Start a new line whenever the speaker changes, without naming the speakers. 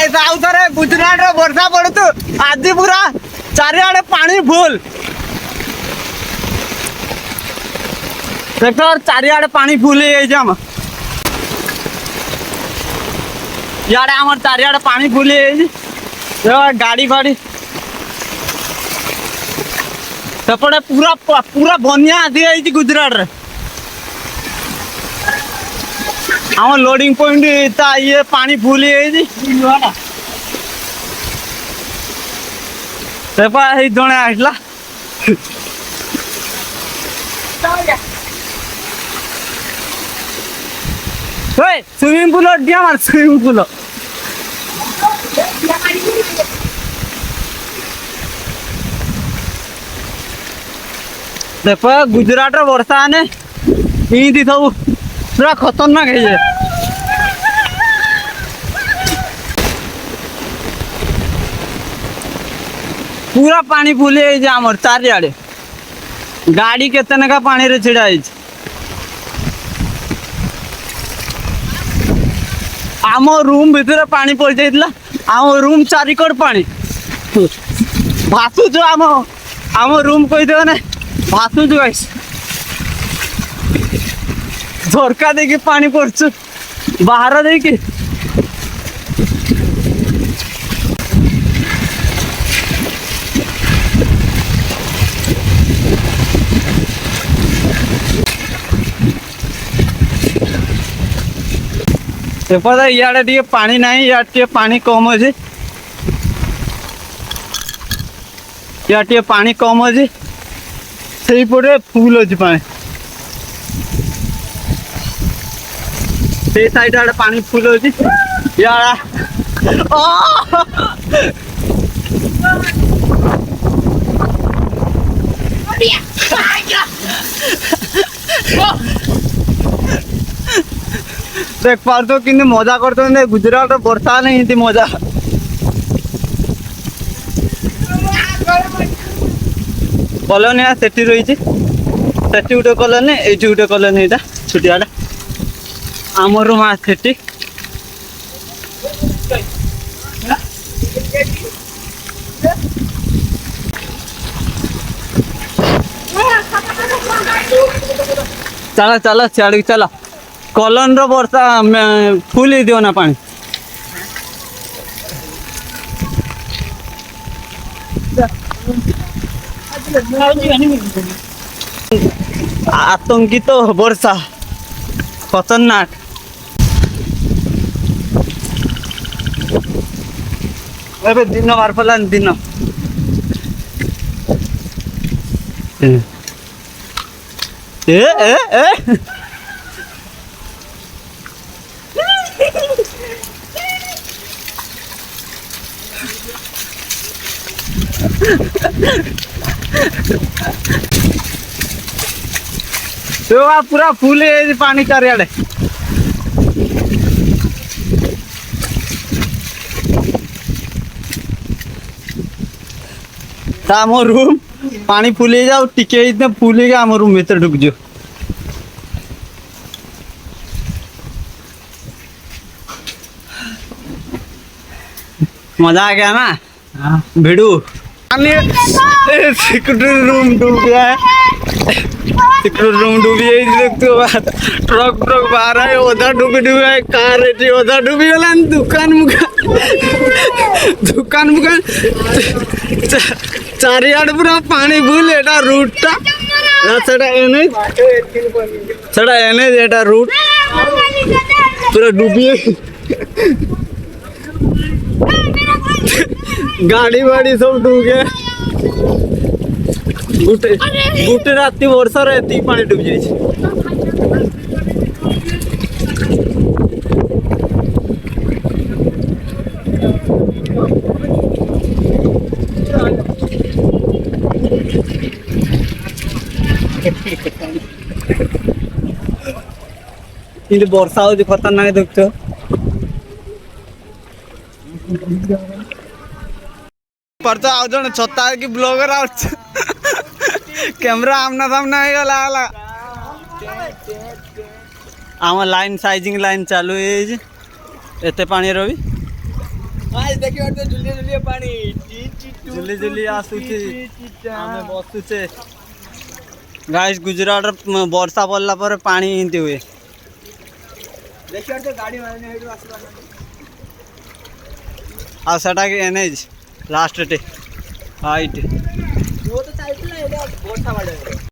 guys आउ थरे गुजरात रो वर्षा पड़तु आज पूरा चारिआडे पानी फुल देखो चारिआडे पानी फुल हे जाम याडे हमर चारिआडे पानी फुल हे गाड़ी गाड़ी सेपटे पूरा पूरा बनिया आदि है गुजरात रे आम लोडिंग पॉइंट ये पानी फुल जड़े आसला स्विमिंग पूल दिया मार स्विमिंग पूल देख गुजरात वर्षा ने इं सब पूरा खतरनाक है पूरा पानी फुल आमर चारिआडे गाड़ी केतने का पानी रे छिड़ा आम रूम भितर पानी पड़ जाइला आम रूम चारिकड़ पानी भासुच आम रूम कहीदेव ना भासुच गाइस झरका देखिए पानी पड़छ बाहर देखिए पता इे टे पानी ना इे पानी कम अच्छे टे पानी कम अच्छे से पटे फुल अच्छे पानी से साइड आड़े पानी फुल अच्छी देख पार तो कि मजा करते गुजरात वर्षा नहीं मजा कॉलोनी से रही गोटे कॉलोनी ये गोटे कॉलोनी छुटियाटा आम रूम आठी चलो चलो सियाड़ चलो कॉलोन रो वर्षा फुल ही दियो ना पानी आतंकित तो वर्षा खतरनाक दिन बार पड़ा दिन तो पूरा फुल है पानी चारिआडे आम रूम पानी फुल जाओ टिके फुल आम रूम भीतर ढुक जाओ मजा आ गया ना भिड़ू सिक्योरिटी रूम डूब गया है सिक्योरिटी रूम डूबी है ट्रक ट्रक बाहर है उधर डूबी है कार उधर डूबी गला दुकान मुकान चारिआडे पूरा पानी फुल एटा रूटा एटा रूट पूरा डूबी गाड़ी वाड़ी सब डूब गए गुटे राति वर्षा एति पानी डूब जाए वर्षा हो खतरनाक देखो पर तो आज जन छता कि ब्लॉगर कैमरा आमना सामना हो गला आम लाइन साइजिंग लाइन चालू है एते पानी रवि
आज देखियो तो झुलिए झुलिए पानी
झुली झुली आसुची आमे बसुचे गाइस गुजरात वर्षा पड़ला पर पानी हिंती हुए
देखियो तो गाड़ी मारने हेडू आसला
आ सेटा के एनएच लास्ट टे हाइट
वो तो साइकिल है वर्षा पड़े